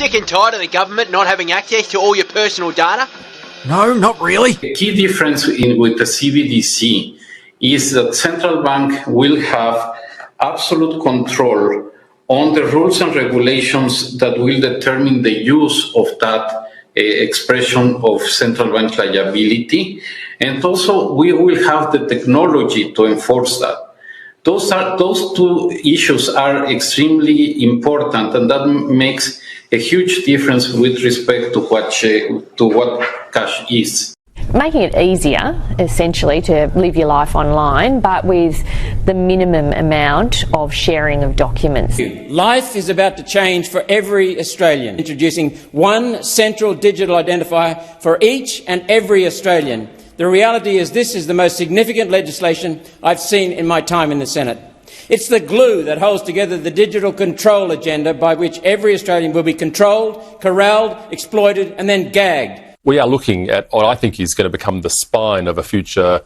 sick and tired of the government not having access to all your personal data? No, not really. The key difference with the CBDC is that central bank will have absolute control on the rules and regulations that will determine the use of that expression of central bank liability. And also we will have the technology to enforce that. Those two issues are extremely important, and that makes a huge difference with respect to what cash is. Making it easier, essentially, to live your life online, but with the minimum amount of sharing of documents. Life is about to change for every Australian, introducing one central digital identifier for each and every Australian. The reality is this is the most significant legislation I've seen in my time in the Senate. It's the glue that holds together the digital control agenda by which every Australian will be controlled, corralled, exploited and then gagged. We are looking at what I think is going to become the spine of a future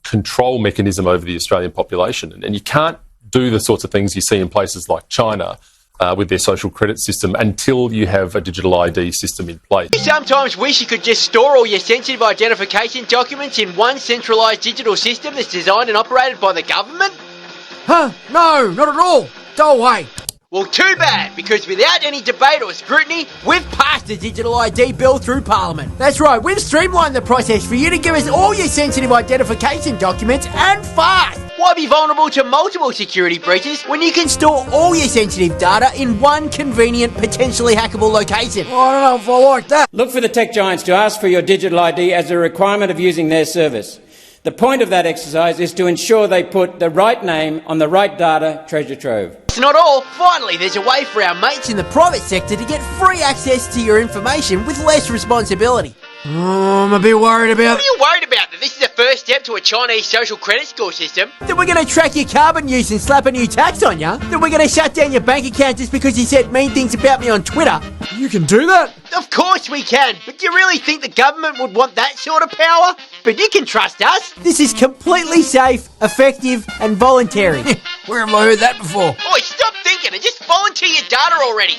control mechanism over the Australian population. And you can't do the sorts of things you see in places like China with their social credit system until you have a digital ID system in place. You sometimes wish you could just store all your sensitive identification documents in one centralised digital system that's designed and operated by the government? Huh? No, not at all. Go away. Well, too bad, because without any debate or scrutiny, We've passed a digital ID bill through Parliament. That's right, we've streamlined the process for you to give us all your sensitive identification documents, and fast. why be vulnerable to multiple security breaches when you can Store all your sensitive data in one convenient, potentially hackable location. I don't know if I like that. Look for the tech giants to ask for your digital ID as a requirement of using their service. The point of that exercise is to ensure they put the right name on the right data treasure trove. It's not all. Finally, there's a way for our mates In the private sector to get free access to your information with less responsibility. Oh, I'm a bit worried about What are you worried about? That this is the first step to a Chinese social credit score system? that we're going to track your carbon use and slap a new tax on you. That we're going to shut down your bank account just because you said mean things about me on Twitter. You can do that? Of course we can, but do you really think the government would want that sort of power? But you can trust us. This is completely safe, effective, and voluntary. Where have I heard that before? Oi, stop thinking and just volunteer your data already.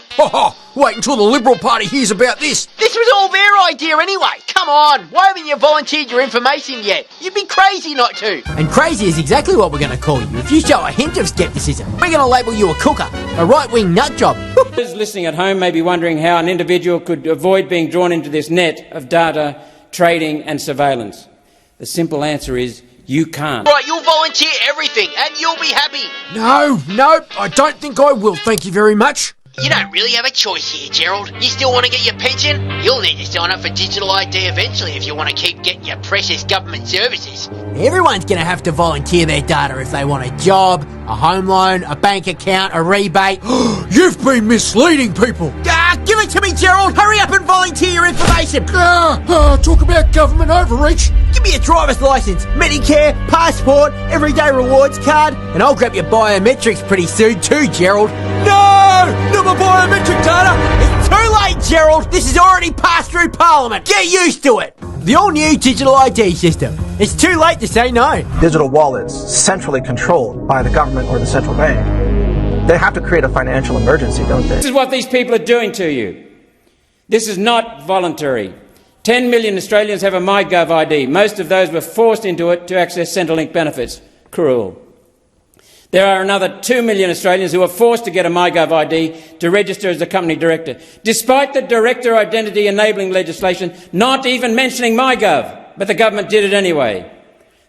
Wait until the Liberal Party hears about this. This was all their idea anyway. Come on, why haven't you volunteered your information yet? You'd be crazy not to. And crazy is exactly what we're going to call you. If you show a hint of scepticism, we're going to label you a cooker, a right-wing nut job. Those listening at home may be wondering how an individual could avoid being drawn into this net of data, trading and surveillance. The simple answer is you can't. Right, you'll volunteer everything and you'll be happy. No, I don't think I will, thank you very much. You don't really have a choice here, Gerald. You still want to get your pension? You'll need to sign up for digital ID eventually if you want to keep getting your precious government services. Everyone's going to have to volunteer their data if they want a job, a home loan, a bank account, a rebate. You've been misleading people. Give it to me, Gerald. Hurry up and volunteer your information. Talk about government overreach. Give me a driver's license, Medicare, passport, everyday rewards card, and I'll grab your biometrics pretty soon too, Gerald. No! Not my biometric data! It's too late, Gerald! This has already passed through Parliament! Get used to it! The all-new digital ID system. It's too late to say no. Digital wallets centrally controlled by the government or the central bank. They have to create a financial emergency, don't they? This is what these people are doing to you. This is not voluntary. 10 million Australians have a MyGov ID. Most of those were forced into it to access Centrelink benefits. Cruel. There are another 2 million Australians who are forced to get a MyGov ID to register as a company director, despite the director identity enabling legislation not even mentioning MyGov, but the government did it anyway.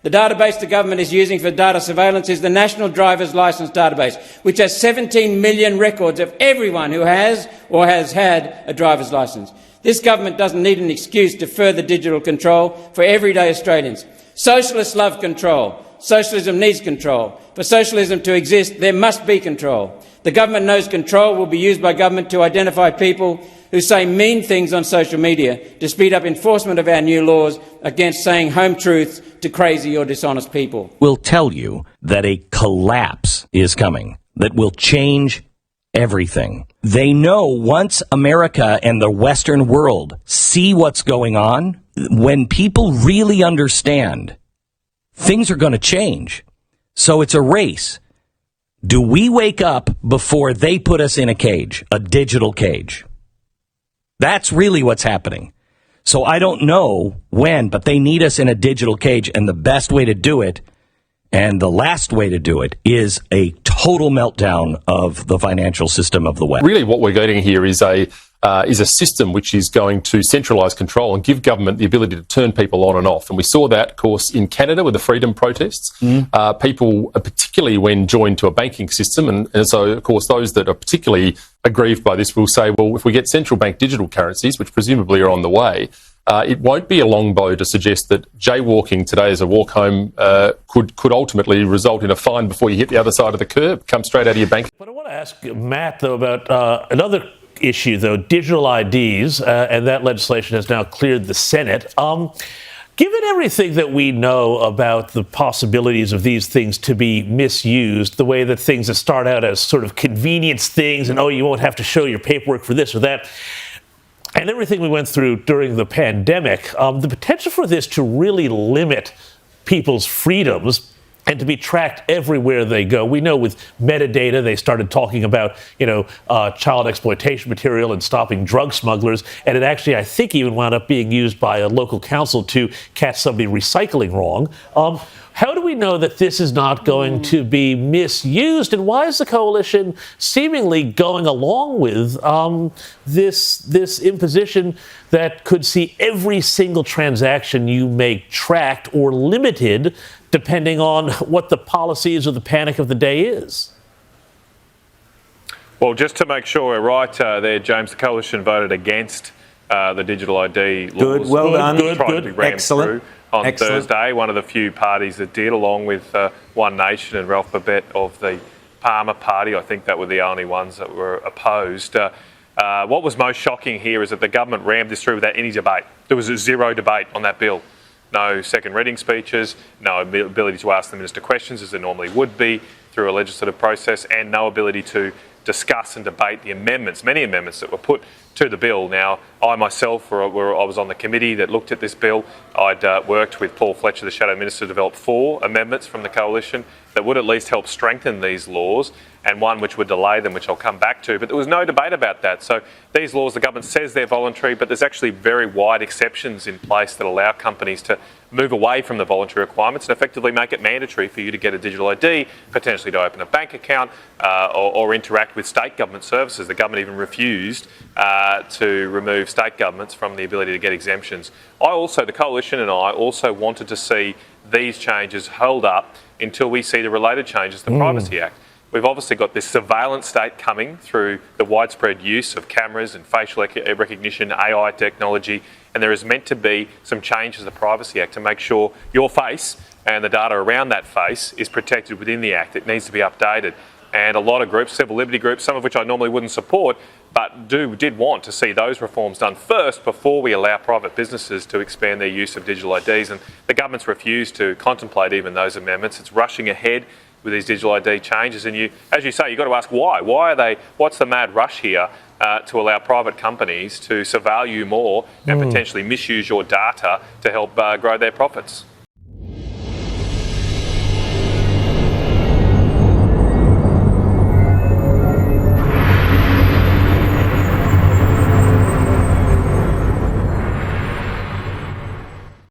The database the government is using for data surveillance is the National Driver's Licence Database, which has 17 million records of everyone who has or has had a driver's licence. This government doesn't need an excuse to further digital control for everyday Australians. Socialists love control. Socialism needs control. For socialism to exist, there must be control. The government knows control will be used by government to identify people who say mean things on social media to speed up enforcement of our new laws against saying home truths to crazy or dishonest people. Will tell you that a collapse is coming that will change everything. They know once America and the Western world see what's going on, when people really understand, things are going to change. So it's a race. Do we wake up before they put us in a cage, a digital cage? That's really what's happening. So I don't know when, but they need us in a digital cage, and the best way to do it, and the last way to do it, is a total meltdown of the financial system of the West. Really what we're getting here is a system which is going to centralise control and give government the ability to turn people on and off. And we saw that, of course, in Canada with the freedom protests. People, particularly when joined to a banking system, and so, of course, those that are particularly aggrieved by this will say, well, if we get central bank digital currencies, which presumably are on the way, it won't be a long bow to suggest that jaywalking today as a walk home could ultimately result in a fine before you hit the other side of the curb, come straight out of your bank. But I want to ask Matt, though, about another issue, though, digital IDs, and that legislation has now cleared the Senate. Given everything that we know about the possibilities of these things to be misused, the way that things that start out as sort of convenience things and, oh, you won't have to show your paperwork for this or that, and everything we went through during the pandemic, the potential for this to really limit people's freedoms and to be tracked everywhere they go. We know with metadata, they started talking about, child exploitation material and stopping drug smugglers. And it actually, I think, even wound up being used by a local council to catch somebody recycling wrong. How do we know that this is not going to be misused? And why is the coalition seemingly going along with this imposition that could see every single transaction you make tracked or limited depending on what the policies or the panic of the day is? Well, just to make sure we're right there, James, the coalition voted against the digital ID laws. Good, well done. Good. Excellent. On Thursday, one of the few parties that did, along with One Nation and Ralph Babet of the Palmer Party. I think that were the only ones that were opposed. What was most shocking here is that the government rammed this through without any debate. There was zero debate on that bill. No second reading speeches, no ability to ask the minister questions as there normally would be through a legislative process, and no ability to discuss and debate the amendments, many amendments that were put to the bill. Now, I myself, I was on the committee that looked at this bill. I'd worked with Paul Fletcher, the Shadow Minister, to develop 4 amendments from the coalition that would at least help strengthen these laws, and one which would delay them, which I'll come back to. But there was no debate about that. So these laws, the government says they're voluntary, but there's actually very wide exceptions in place that allow companies to move away from the voluntary requirements and effectively make it mandatory for you to get a digital ID, potentially to open a bank account or interact with state government services. The government even refused to remove state governments from the ability to get exemptions. The coalition and I also wanted to see these changes held up until we see the related changes to the Privacy Act. We've obviously got this surveillance state coming through the widespread use of cameras and facial recognition, AI technology, and there is meant to be some changes to the Privacy Act to make sure your face and the data around that face is protected within the Act. It needs to be updated. And a lot of groups, civil liberty groups, some of which I normally wouldn't support, but did want to see those reforms done first before we allow private businesses to expand their use of digital IDs. And the government's refused to contemplate even those amendments. It's rushing ahead with these digital ID changes. And as you say, you've got to ask why. What's the mad rush here to allow private companies to surveil you more and potentially misuse your data to help grow their profits?